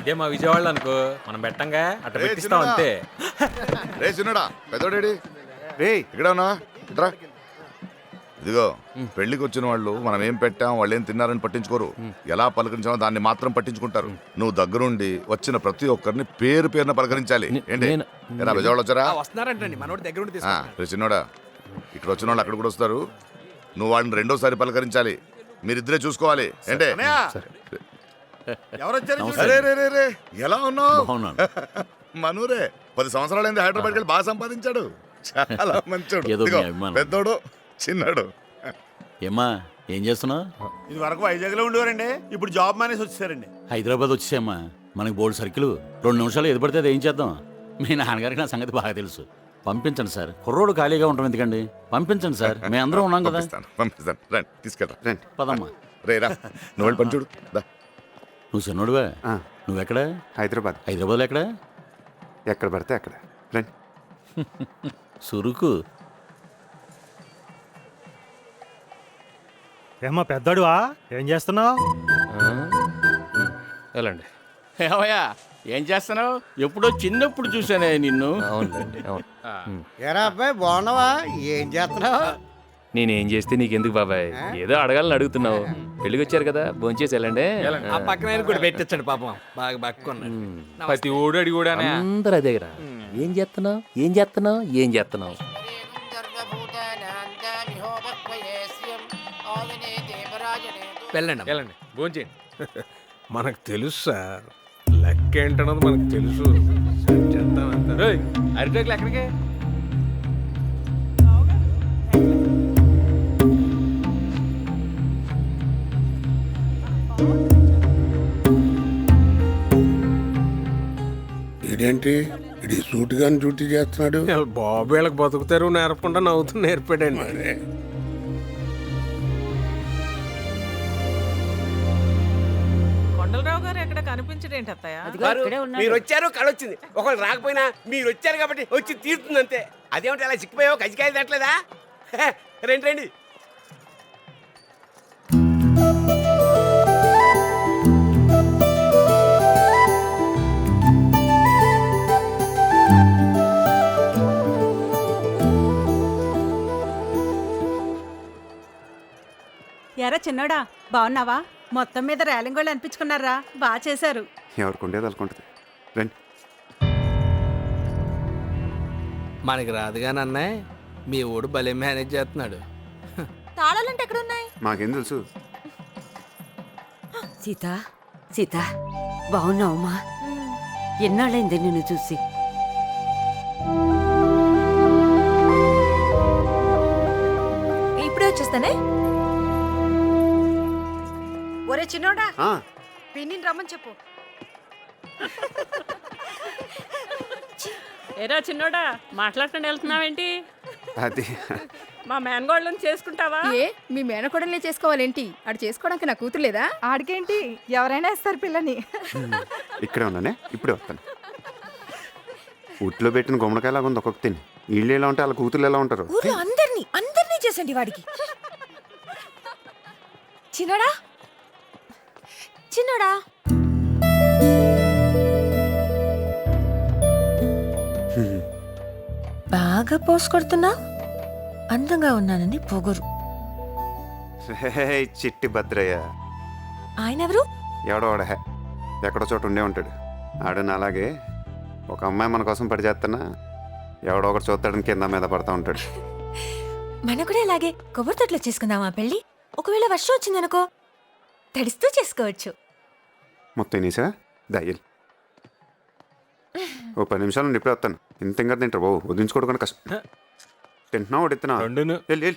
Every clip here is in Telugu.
ఇదే మా విజయవాడలో అనుకో మనం పెట్టంగా అట్ట రే పెట్టిస్తాం చిన్నోడా. అంతే. రే చిన్నడా పెద్దోడేడి రే ఇక్కడ ఉన్నా ఇట్రా ఇదిగో పెళ్లికి వచ్చిన వాళ్ళు మనం ఏం పెట్టాం వాళ్ళు ఏం తిన్నారని పట్టించుకోరు ఎలా పలకరించామో దాన్ని మాత్రం పట్టించుకుంటారు. నువ్వు దగ్గరుండి వచ్చిన ప్రతి ఒక్కరిని పేరు పేరున పలకరించాలి. ఏంటి ఎలా విజయవాడ వచ్చారా? వస్తున్నారంటండి మనోడి దగ్గర ఉండి రే చిన్నోడా ఇక్కడ వచ్చిన వాళ్ళు అక్కడ కూడా వస్తారు. నువ్వు వాళ్ళని రెండోసారి పలకరించాలి. మీరిద్దరే చూసుకోవాలి. ఏంటే అరే రే రే రే ఎలా ఉన్నావు? మనూరే 10 సంవత్సరాలైంది హైదరాబాద్కి వెళ్ళి బాగా సంపాదించాడు. చాలా మంచోడు. ఏదో మీ ఇదిగో, అభిమానం. పెద్దోడు చిన్నాడు. ఏమ్మా ఏం చేస్తున్నావు? ఇది వరకు వైజాగ్ లో ఉండేవారండి, ఇప్పుడు జాబ్ మానేసి వచ్చేసారండి. హైదరాబాద్ వచ్చేసామ్మా. మనకి బోల్డ్ సర్కిల్ 2 నిమిషాలు ఎది పడితే అది ఏం చేద్దాం. మీ నాన్నగారికి నా సంగతి బాగా తెలుసు. పంపించండి సార్, కుర్రోడు ఖాళీగా ఉంటాం ఎందుకండి. పంపించండి సార్, మేము అందరం ఉన్నాం కదా. పంపిస్తాను రండి తీసుకెళ్తా రండి. పదమ్మా. రే రా నువ్వు వెళ్ళి పని చూడు దా. నువ్వు చిన్నోడువా? నువ్వెక్కడ? హైదరాబాద్. హైదరాబాద్లో ఎక్కడ? ఎక్కడ పడితే అక్కడ రండి. సురుకు. ఏమ్మా పెద్దోడువా, ఏం చేస్తున్నావు? వెళ్ళండి. ఏవయ్యా ఏం చేస్తున్నావు? ఎప్పుడో చిన్నప్పుడు చూసానే నిన్ను. అవునండి అవును. ఎరా అబ్బాయి బాగున్నావా? ఏం చేస్తున్నావు? నేనేం చేస్తే నీకెందుకు బాబాయ్, ఏదో అడగాలని అడుగుతున్నావు. పెళ్ళికి వచ్చారు కదా, భోంచేసి వెళ్ళండి. ఆ పక్కన ఆయన కూడా పెట్టించాడు పాపం, బాగా బక్కున్నాడు. ప్రతి ఊడు అడిగి కూడా అందరూ అదే కదా. ఏం చేస్తున్నావు ఏం చేస్తున్నావు ఏం చేస్తున్నావు? వెళ్ళండి వెళ్ళండి భోంచేయండి. మనకు తెలుసు సార్, లెక్క ఏంటన్నది మనకు తెలుసు. చేస్తామంతా అరిటాకులు ఎక్కడికి? ఇదేంటి ఇది సూటుగా డ్యూటీ చేస్తున్నాడు? బాబు వీళ్ళకి బతుకుతారు నేర్పకుండా నవ్వుతూ నేర్పాడండి. కొండలరావు గారు ఎక్కడ కనిపించడేంటి అత్తయ్య? మీరు వచ్చారు కళొచ్చింది, ఒకళ్ళు రాకపోయినా మీరు వచ్చారు కాబట్టి వచ్చి తీరుతుంది అంతే. అదేమిటి అలా చిక్కిపోయావు, కజ్జికాయలు తట్టలేదా? రండి రండి. ఎరా చిన్నోడా, బాగున్నావా? మొత్తం మీద రేలింగ్ వాళ్ళు అనిపించుకున్నారా? బాగా చేశారు. ఎవరికి ఉండేది అనుకుంటుంది. రండి. మనకి రాదు కానీ అన్నయ్య, మీ ఊడు భలే మేనేజ్ చేస్తున్నాడు. తాళాలంటే ఎక్కడున్నాయి? మాకేం తెలుసు. సీత సీత బాగున్నావమ్మా? ఎన్నాళ్ళైంది నిన్ను చూసి. ఇప్పుడే వచ్చేస్తానే. ఒరే చిన్నోడా, పిన్నిని రమ్మని చెప్పు. ఏరా చిన్నోడా, మాట్లాడకుండా వెళ్తున్నావేంటి? అది మా మేనగోళ్ళని చేసుకుంటావా? ఏ మీ మేనకోడల్ని చేసుకోవాలేంటి? ఆడు చేసుకోవడానికి నా కూతురు లేదా? ఆడికేంటి, ఎవరైనా ఇస్తారు పిల్లని. ఇక్కడే ఉన్నానే, ఇప్పుడే వస్తాను. ఉట్లో పెట్టిన గుమ్మడికాయలాగా ఉంది ఒక్కొక్క తిని. వీళ్ళు ఎలా ఉంటే వాళ్ళ కూతురు ఎలా ఉంటారు? ఊర్లో అందరినీ చేసండి వాడికి. చిన్నోడా చిన్నోడా, బాగా పోసు కొడుతున్నా. అందంగా ఉన్నానని పొగరు. చిట్టి భద్రయ్య. ఆయన ఎవరు? ఎవడో వాడ ఎక్కడో చోట ఉండే ఉంటాడు. ఆడని అలాగే ఒక అమ్మాయి మన కోసం పడి చేస్తున్నా ఎవడో ఒకటి చూస్తాడని కింద మీద పడతా ఉంటాడు. మన కూడా ఇలాగే కొబ్బరి తొట్లో చేసుకుందామా పెళ్ళి? ఒకవేళ వర్షం వచ్చిందనుకో, తడిస్తూ చేసుకోవచ్చు. మొత్తం నీసా దయ్యలు. ఓ 10 నిమిషాలు నుండి ఇప్పుడే వస్తాను. ఇంత ఇంకా తింటారు బాబు, వదిలించుకోవడం కష్టం. తింటున్నావు వడిస్తున్నా వెళ్ళి.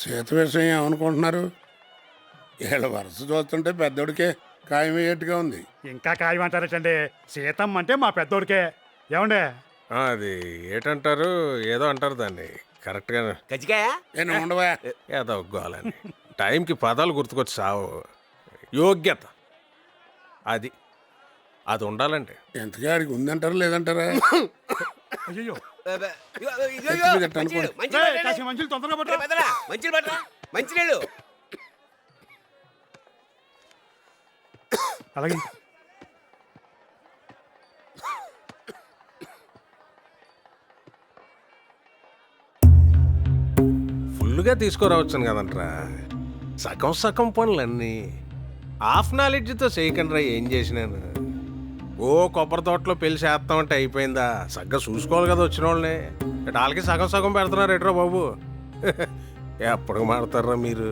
సీత విషయం ఏమనుకుంటున్నారు? వీళ్ళ వరుస చూస్తుంటే పెద్దోడికే ఖాయమయ్యేట్టుగా ఉంది. ఇంకా ఖాయమంటారటండి. సీతమ్మ అంటే మా పెద్దోడికే. ఏమండే? అది ఏటంటారు, ఏదో అంటారు దాన్ని, కరెక్ట్గా కజ్జికాయ నేను ఉండవా ఏదో గోలని టైంకి పదాలు గుర్తుకొచ్చి సావు యోగ్యత అది అది ఉండాలండి. ఎంతగా ఆడికి ఉందంటారా లేదంటారా అయ్యో మంచినీళ్ళు తొందరగా పట్టు. మంచినీళ్ళు పట్టరా మంచినీళ్ళు. అలాగే ఫుల్గా తీసుకురావచ్చును కదంట్రా. సగం సగం పనులన్నీ హాఫ్ నాలెడ్జ్తో చేయకండి రా. ఏం చేసినాను ఓ కొబ్బరి తోటలో పెళ్లి చేస్తామంటే అయిపోయిందా? సగ్గా చూసుకోవాలి కదా వచ్చిన వాళ్ళని. వాళ్ళకి సగం సగం పెడుతున్నారు ఎట్రా బాబు. ఎప్పటికి మాడతారా మీరు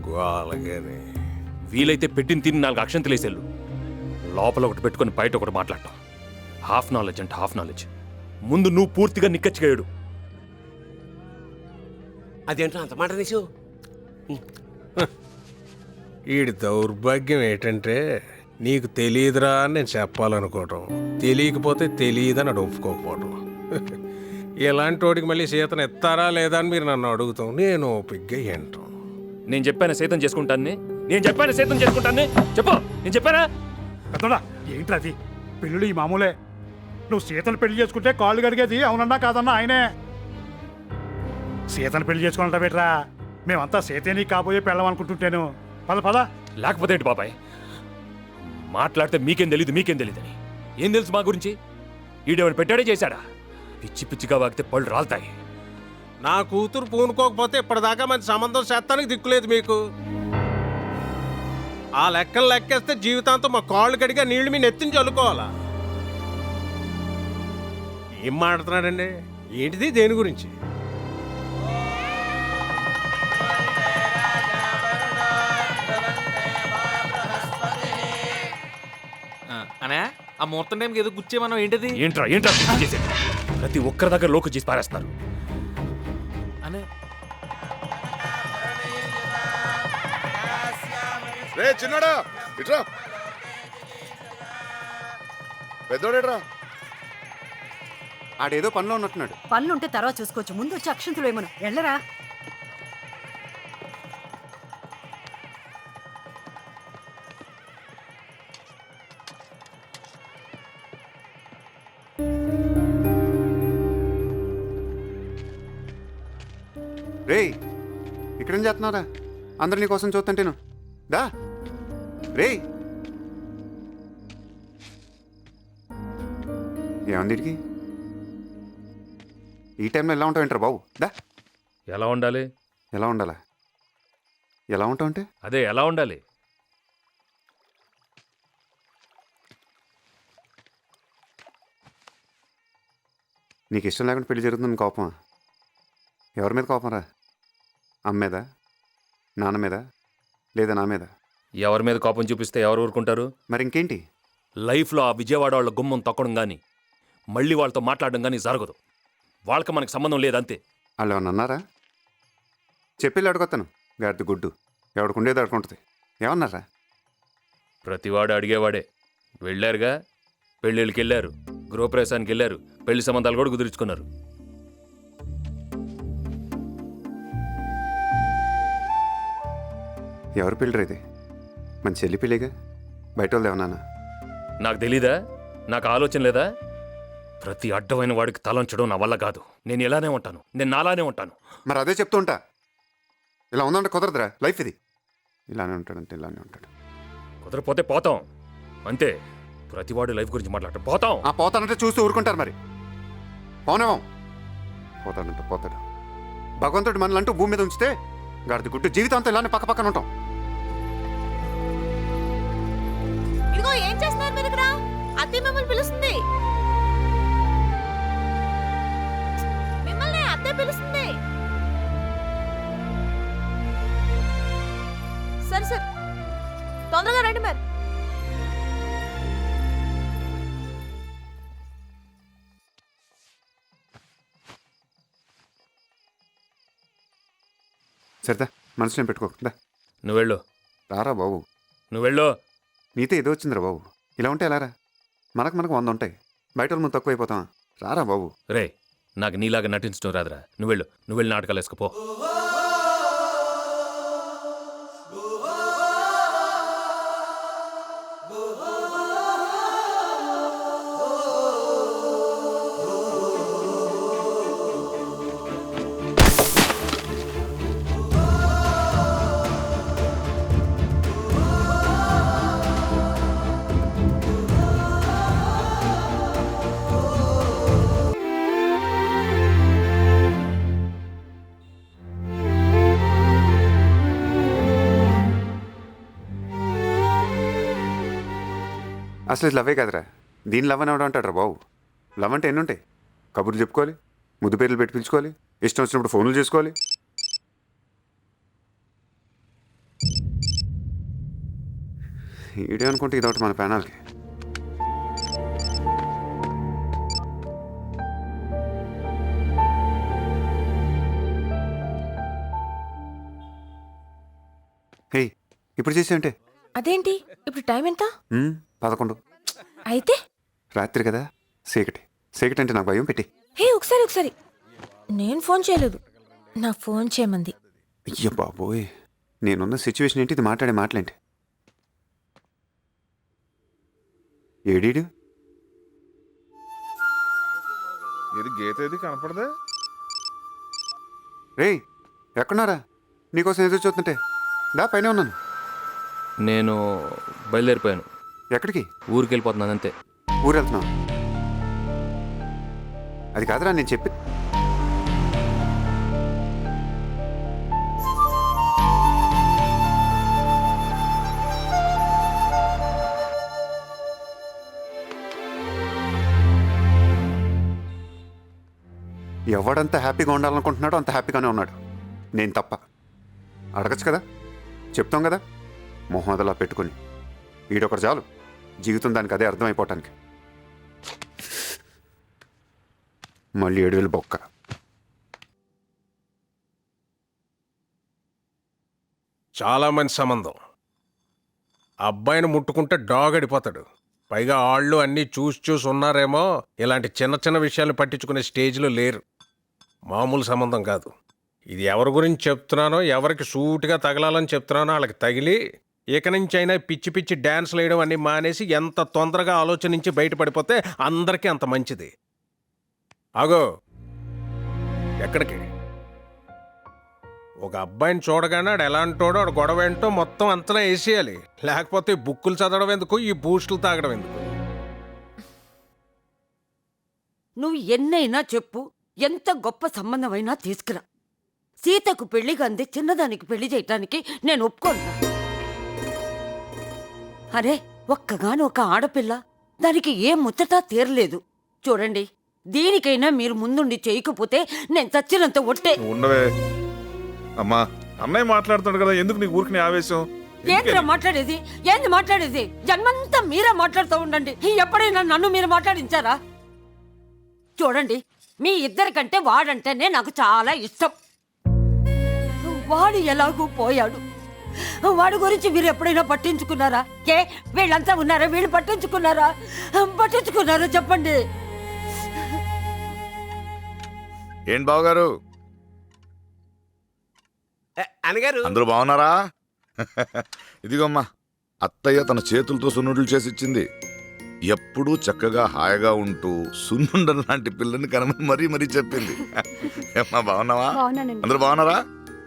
గోలగాని. వీలైతే పెట్టిన తిని 4 అక్షంతలు వేసేళ్ళు. లోపల ఒకటి పెట్టుకొని బయట ఒకటి మాట్లాడటం. హాఫ్ నాలెడ్జ్ అంటే హాఫ్ నాలెడ్జ్. ముందు నువ్వు పూర్తిగా నిక్కచ్చిగాడు. అదేంటో అంత మాట తీసు. వీడి దౌర్భాగ్యం ఏంటంటే నీకు తెలియదురా అని నేను చెప్పాలనుకోవటం, తెలియకపోతే తెలియదని అడు ఒప్పుకోకపోవటం. ఇలాంటి వాడికి మళ్ళీ సీతను ఎత్తారా లేదా అని మీరు నన్ను అడుగుతాం, నేను ఓపిగ్గా ఏంటాం. నేను చెప్పాను సైతం చేసుకుంటాను. నేను చెప్పాను సైతం చేసుకుంటాను. చెప్పు, నేను చెప్పానా? పెద్దోడా ఏంట్రా అది? పెళ్ళిళ్ళు ఈ మామూలే. నువ్వు సీతను పెళ్లి చేసుకుంటే కాళ్ళు కడిగేది అవునన్నా కాదన్నా ఆయనే. సీతను పెళ్లి చేసుకుంటా బెట్రా. మేమంతా సీతే నీకు కాబోయే పెళ్ళం అనుకుంటుంటాను. పద పద. లేకపోతే ఏంటి బాబాయ్? మాట్లాడితే మీకేం తెలీదు అని. ఏం తెలుసు మా గురించి? ఈడేవాడు పెట్టాడే చేశాడా? పిచ్చి పిచ్చిగా వాగితే పళ్ళు రాలుతాయి. నా కూతురు పూనుకోకపోతే ఇప్పటిదాకా మంచి సంబంధం చేస్తానికి దిక్కులేదు మీకు. ఆ లెక్కలు లెక్కేస్తే జీవితాంతం మా కాళ్ళు కడిగా నీళ్లు మీ నెత్తిని చల్లుకోవాలా? ఏం మాట్లాడుతున్నాడండి? ఏంటిది? దేని గురించి? అనే ఆ ముహూర్తం టైంకి ఏదో గుచ్చేమన్నావు, ఏంటిది? ఏంట్రా గుర్తు చేసేది? ప్రతి ఒక్కరి దగ్గర లోకు చేసి పారేస్తున్నారు. అనే రే చిన్నోడా ఇట్రా. పెద్దోడేట్రా? ఆడేదో పనిలో ఉన్నట్టున్నాడు. పనులుంటే తర్వాత చూసుకోవచ్చు, ముందు వచ్చి అక్షంతులు ఏమను వెళ్ళరా. రేయ్ ఇక్కడేం చేస్తున్నారా? అందరు నీ కోసం చూస్తుంటేను. దా రేయ్. ఏమంది వీడికి? ఈ టైంలో ఎలా ఉంటావు ఏంటారు బాబు? దా. ఎలా ఉండాలి? ఎలా ఉండాలా? ఎలా ఉంటావు అంటే అదే ఎలా ఉండాలి? నీకు ఇష్టం లేకుండా పెళ్లి జరుగుతుందని కోపమా? ఎవరి మీద కోపం రా? అమ్మ మీద, నాన్న మీద, లేదా నా మీద? ఎవరి మీద కోపం చూపిస్తే ఎవరు ఊరుకుంటారు? మరి ఇంకేంటి? లైఫ్లో ఆ విజయవాడ వాళ్ళ గుమ్మం తొక్కడం కానీ మళ్ళీ వాళ్ళతో మాట్లాడడం కానీ జరగదు. వాళ్ళకి మనకు సంబంధం లేదంతే. వాళ్ళు ఏమన్నా అన్నారా? చెప్పి అడుగుతాను. గాడిద గుడ్డు ఎవడికి ఉండేది అడుకుంటుంది. ఏమన్నారా? ప్రతివాడు అడిగేవాడే. వెళ్ళారుగా, పెళ్ళిళ్ళకి వెళ్ళారు, గృహప్రవేశానికి వెళ్ళారు, పెళ్లి సంబంధాలు కూడా కుదుర్చుకున్నారు. ఎవరు పెళ్ళి ఇది? మన చెల్లి పెళ్ళిగా? బయట వాళ్ళు ఏమన్నా? నాకు తెలీదా? నాకు ఆలోచన లేదా? ప్రతి అడ్డమైన వాడికి తలంచడం నా వల్ల కాదు. నేను ఇలానే ఉంటాను, నేను నాలానే ఉంటాను. మరి అదే చెప్తూ ఉంటా. ఇలా ఉందంటే కుదరదురా లైఫ్ ఇది. ఇలానే ఉంటాడంటే ఇలానే ఉంటాడు. కుదరపోతే పోతాం అంతే. ప్రతివాడు లైఫ్ గురించి మాట్లాడటం పోతాం. ఆ పోతానంటే చూస్తూ ఊరుకుంటారు. మరి పోనేమో. పోతాడంటే పోతాడు. భగవంతుడు మనలంటూ భూమి మీద ఉంచితే గాడిద గుడ్డు జీవితాంతం ఇలానే పక్క పక్కన ఉంటాం. ఇదిగో ఏం చేస్తున్నారు మీరు ఇక్కడ? అత్తయ్య మిమ్మల్ని పిలుస్తుంది. మిమ్మల్ని అత్తయ్య పిలుస్తుంది. సరే సరే తొందరగా రండి మరి. సరేదా మనసులో పెట్టుకోకుండా నువ్వు వెళ్ళు. రారా బాబు. నువ్వు వెళ్ళు. నీతో ఏదో వచ్చిందిరా బాబు. ఇలా ఉంటే ఎలారా? మనకు 100 ఉంటాయి. బయట వాళ్ళు ముందు తక్కువ అయిపోతామా? రారా బాబు. రే నాకు నీలాగా నటించడం రాదురా. నువ్వు వెళ్ళి నాటకాలు వేసుకుపో. అసలు ఇది లవ్వే కదరా, దీని లవ్ అని ఎవడ అంటాడు రా బాబు. లవ్ అంటే ఎన్ని ఉంటాయి? కబుర్లు చెప్పుకోవాలి, ముద్దు పేర్లు పెట్టి పిలుచుకోవాలి, ఇష్టం వచ్చినప్పుడు ఫోన్లు చేసుకోవాలి. ఈడే అనుకుంటే ఇదొకటి మన ప్యానల్కి. హే, ఇప్పుడు చేసేయంటే అదేంటి ఇప్పుడు టైం ఎంత? 11. అయితే రాత్రి కదా, చీకటి అంటే నాకు భయం. పెట్టి హే ఒకసారి నేను ఫోన్ చేయలేదు, నా ఫోన్ చేయమంది. అయ్య బాబోయ్, నేనున్న సిచ్యువేషన్ ఏంటి? ఇది మాట్లాడే మాటలేంటి? ఏడీడు ఇది గీత ఏది కనపడదా? రేయ్, ఎక్కడున్నారా? నీకోసం ఎదురు చూస్తుంటే దా, పైన ఉన్నాను. నేను బయలుదేరిపోయాను. ఎక్కడికి? ఊరికి వెళ్ళిపోతున్నాను అంతే. ఊరు వెళ్తున్నావు? అది కాదురా నేను చెప్పి. ఎవడంత హ్యాపీగా ఉండాలనుకుంటున్నాడో అంత హ్యాపీగానే ఉన్నాడు. నేను తప్ప. అడగచ్చు కదా, చెప్తాం కదా, మొహమ్మదలా పెట్టుకుని. ఈడొకటి చాలు జీవితం దానికి అదే అర్థమైపోవటానికి. మళ్ళీ 7,000 బొక్క. చాలా మంచి సంబంధం. అబ్బాయిని ముట్టుకుంటే డాగ్ అడిపోతాడు. పైగా ఆళ్ళు అన్నీ చూసి ఉన్నారేమో, ఇలాంటి చిన్న చిన్న విషయాలు పట్టించుకునే స్టేజ్లో లేరు. మామూలు సంబంధం కాదు ఇది. ఎవరి గురించి చెప్తున్నానో, ఎవరికి సూటిగా తగలాలని చెప్తున్నానో వాళ్ళకి తగిలి, ఇక నుంచి అయినా పిచ్చి పిచ్చి డ్యాన్స్లు వేయడం అన్నీ మానేసి ఎంత తొందరగా ఆలోచన నుంచి బయటపడిపోతే అందరికీ అంత మంచిది. ఆగో, ఎక్కడికి? ఒక అబ్బాయిని చూడగానే ఆడు ఎలాంటోడో, ఆడు గొడవ ఏంటో మొత్తం అంతనా వేసేయాలి. లేకపోతే బుక్కులు చదవడం ఎందుకు, ఈ బూస్టులు తాగడం ఎందుకు? నువ్వు ఎన్నైనా చెప్పు, ఎంత గొప్ప సంబంధమైనా తీసుకురా. సీతకు పెళ్లి కంది చిన్నదానికి పెళ్లి చేయటానికి నేను ఒప్పుకోను. అరే, ఒక్కగాని ఒక ఆడపిల్ల, దానికి ఏ ముచ్చటా తీరలేదు. చూడండి, దీనికైనా మీరు ముందుండి చేయకపోతే నేను చచ్చినంత ఒట్టే. ఉండవే అమ్మా, అన్నయ్య మాట్లాడుతాడు కదా, ఎందుకు నీకు ఊరికి ఆవేశం? ఏంద్రా మాట్లాడేది? ఏంది మాట్లాడేది? జన్మంతా మీరే మాట్లాడుతూ ఉండండి. ఎప్పుడైనా నన్ను మీరు మాట్లాడించారా? చూడండి, మీ ఇద్దరికంటే వాడంటేనే నాకు చాలా ఇష్టం. వాడు ఎలాగూ పోయాడు. వాడి గురించి మీరు ఎప్పుడైనా పట్టించుకున్నారా? వీళ్ళంతా ఉన్నారా? వీళ్ళు పట్టించుకున్నారా? చెప్పండి. ఏంటి బావగారు, అన్నగారు అందరూ బాగున్నారా? ఇదిగోమ్మా, అత్తయ్య తన చేతులతో సున్నుండలు చేసి ఇచ్చింది. ఎప్పుడూ చక్కగా హాయిగా ఉంటూ సున్నుండల లాంటి పిల్లని కనమని మరీ చెప్పింది. ఏమ్మా బాగున్నావా? అందరూ బాగున్నారా?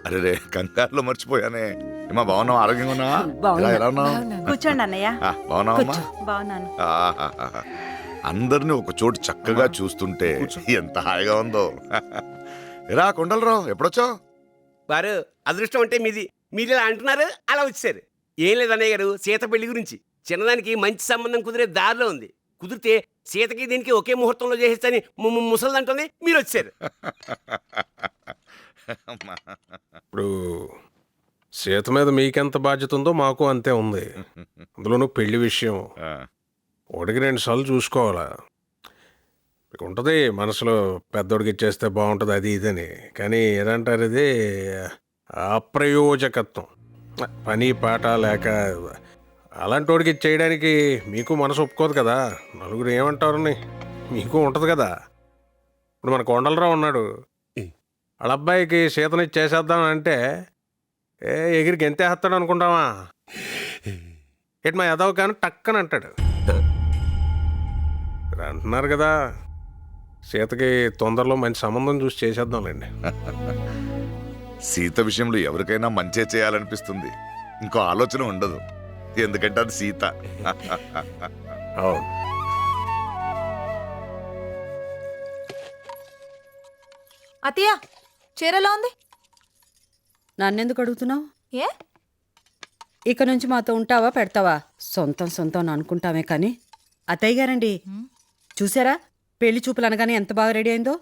అరే రే, కంగారులో మర్చిపోయానే. ఏమా బాగున్నావా? ఆరోగ్యంగా ఉన్నావా? ఎలా ఉన్నావు? కూర్చోండి అన్నయ్య. బాగున్నావమ్మా? బాగున్నాను. అందరిని ఒక చోటు చక్కగా చూస్తుంటే ఎంత హాయిగా ఉందో. ఎరా కొండలరావు, ఎప్పుడొచ్చావు? వారు అదృష్టం అంటే మీది. మీరు ఇలా అంటున్నారు, అలా వచ్చారు. ఏం లేదు అన్నయ్య గారు, సీత పెళ్లి గురించి. చిన్నదానికి మంచి సంబంధం కుదిరే దారిలో ఉంది. కుదిరితే సీతకి దీనికి ఒకే ముహూర్తంలో చేసేస్తని ముసలిదంటోనే మీరు వచ్చారు. ఇప్పుడు సీత మీద మీకెంత బాధ్యత ఉందో మాకు అంతే ఉంది. అందులోనూ పెళ్లి విషయం 1-2 సార్లు చూసుకోవాలా. ఉంటుంది మనసులో, పెద్దోడికి ఇచ్చేస్తే బాగుంటుంది అది ఇదని. కానీ ఏదంటారు, ఇది అప్రయోజకత్వం. పని పాట లేక అలాంటి వాడికి చేయడానికి మీకు మనసు ఒప్పుకోదు కదా. నలుగురు ఏమంటారని మీకు ఉంటుంది కదా. ఇప్పుడు మన కొండలరావు ఉన్నాడు, వాళ్ళ అబ్బాయికి సీతని చేసేద్దాం అంటే ఎగిరికి ఎంతేస్తాడు అనుకుంటావా? ఇటు మా ఎదవ కానీ టక్కని అంటాడు. మీరు అంటున్నారు కదా, సీతకి తొందరలో మంచి సంబంధం చూసి చేసేద్దాంలేండి. సీత విషయంలో ఎవరికైనా మంచే చేయాలనిపిస్తుంది, ఇంకో ఆలోచన ఉండదు. ఎందుకంటే అది సీత. అవును. అత్తయ్య చీరలో ఉంది. నన్నెందుకు అడుగుతున్నావు? ఏ ఇక నుంచి మాతో ఉంటావా పెడతావా? సొంతం సొంతం అనుకుంటామే కానీ. అత్తయ్య గారండి, చూసారా పెళ్లి చూపులు అనగానే ఎంత బాగా రెడీ అయిందో?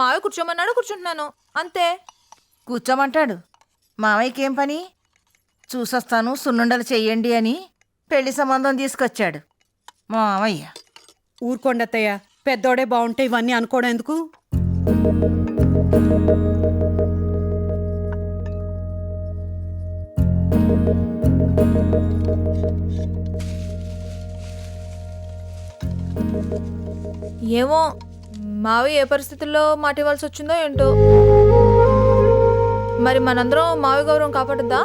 మావయ్య కూర్చోమన్నాడు, కూర్చుంటున్నాను అంతే. కూర్చోమంటాడు. మావయ్యకి ఏం పని? చూసొస్తాను సున్నుండలు చెయ్యండి అని పెళ్లి సంబంధం తీసుకొచ్చాడు మావయ్య. ఊరుకోండి అత్తయ్య, పెద్దోడే బాగుంటే ఇవన్నీ అనుకోవడం ఎందుకు? ఏమో మావయ్య ఏ పరిస్థితుల్లో మాట ఇవ్వాల్సి వచ్చిందో ఏంటో. మరి మనందరం మావయ్య గౌరవం కాపాడుద్దా?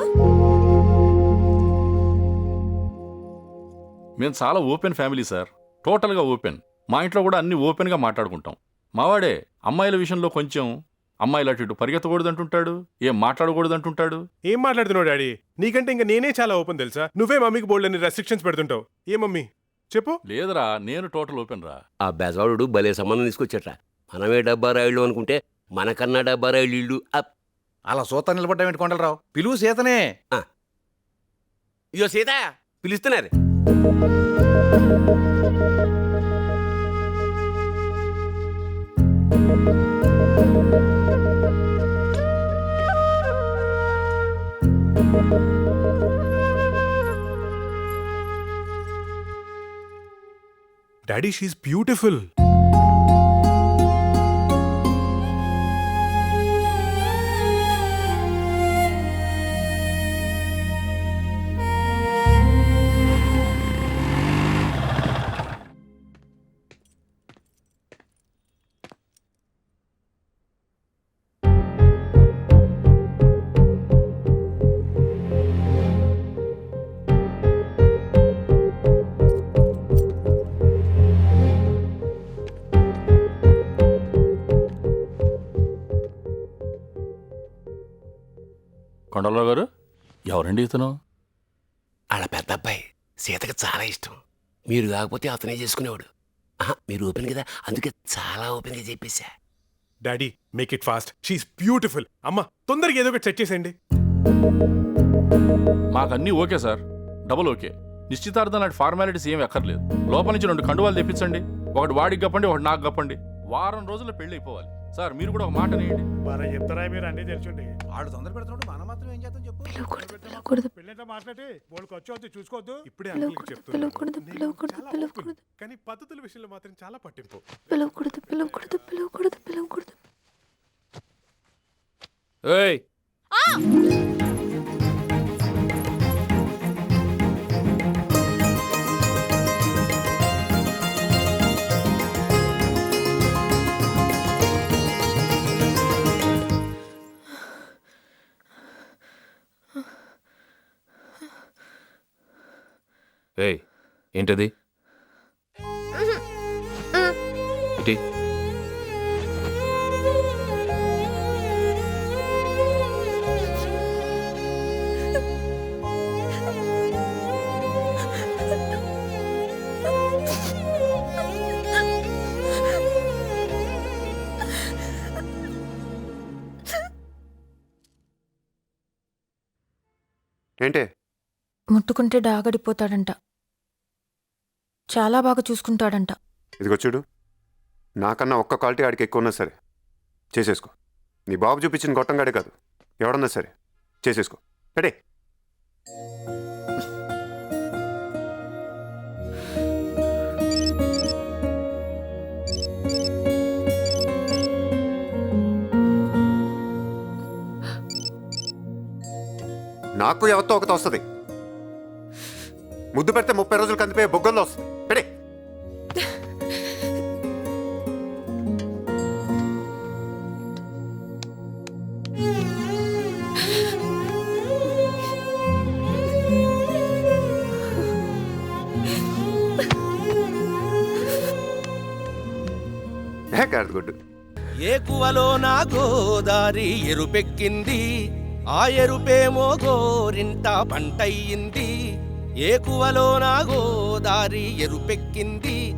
మేము చాలా ఓపెన్ ఫ్యామిలీ సార్, టోటల్గా ఓపెన్. మా ఇంట్లో కూడా అన్ని ఓపెన్గా మాట్లాడుకుంటాం. మావాడే అమ్మాయిల విషయంలో కొంచెం అమ్మాయిలు అటు ఇటు పరిగెత్తకూడదు అంటుంటాడు, ఏం మాట్లాడకూడదు అంటుంటాడు. ఏం మాట్లాడుతున్నావు డాడీ? నీకంటే ఇంకా నేనే చాలా ఓపెన్ తెలుసా? నువ్వే మమ్మీకి బోల్డ్ అని రెస్ట్రిక్షన్స్ పెడుతుంటావు. ఏ మమ్మీ చెప్పు. లేదురా, నేను టోటల్ ఓపెన్ రా. ఆ బెజవాడు భలే సంబంధం తీసుకొచ్చట. మనమే డబ్బా రాయిళ్ళు అనుకుంటే మనకన్నా డబ్బా రాయిళ్ళు ఇళ్ళు. అలా సూత నిలబడ్డా కొండలరావు, పిలువు సీతనే. ఇయో సీత పిలుస్తున్నారు. Daddy she is beautiful. కొండలరావు గారు, ఎవరండి ఇతను? వాళ్ళ పెద్ద అబ్బాయి. సీతకి చాలా ఇష్టం. మీరు కాకపోతే అతనే చేసుకునేవాడు. మీరు ఓపెన్ కదా, అందుకే చాలా ఓపెన్గా చెప్పేశా. Daddy make it fast, she's beautiful. అమ్మా తొందరగా ఏదో ఒకటి సెట్ చేసేయండి. మాకన్నీ ఓకే సార్, డబుల్ ఓకే. నిశ్చితార్థం లాంటి ఫార్మాలిటీస్ ఏమి ఎక్కర్లేదు. లోపల నుంచి 2 కండువాలు తెప్పించండి, ఒకటి వాడికి గప్పండి, ఒకటి నాకు గప్పండి. వారం రోజుల్లో పెళ్లి అయిపోవాలి. సార్ మీరు కూడా ఒక మాట నేయండి. చెప్తారా మీరు అన్నీ తెలుసుండి. ఆడు తొందర పెడుతున్నాడు, మనం మాత్రం ఏం చేద్దాం చెప్పు. పెళ్ళంతా మాట్లాడి వాళ్ళకి వచ్చి చూసుకోవద్దు. ఇప్పుడే అంకుల్కి చెప్తున్నాను. కానీ పద్ధతుల విషయంలో మాత్రం చాలా పట్టింపు. ఏయ్, ఏయ్, ఏంటది? ఇటీ. ఏంటే? ముట్టుకుంటే డాగడిపోతాడంట, చాలా బాగా చూసుకుంటాడంట. ఇదిగో చూడు, నాకన్నా ఒక్క క్వాలిటీ ఆడికి ఎక్కువ ఉన్నా సరే చేసేసుకో. నీ బాబు చూపించిన గొట్టంగాడే కాదు, ఎవడన్నా సరే చేసేసుకో. రెడీ? నాకు ఎవరితో ఒకటి వస్తుంది. ముద్దు పెడితే 30 రోజులు కందిపోయే బొగ్గల్లో వస్తుంది. పెడే. కారదగుడ్డు. ఏకువలో నా గోదారి ఎరుపెక్కింది, ఆ ఎరుపేమో గోరింట పంటయ్యింది. ఏకువలో నా గోదారి ఎరుపెక్కింది,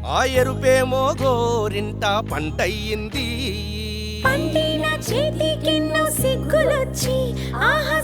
ఆ ఎరుపేమో గోరింట పంటయ్యింది. పండిన చేతికెన్నో సిగ్గులొచ్చి ఆహా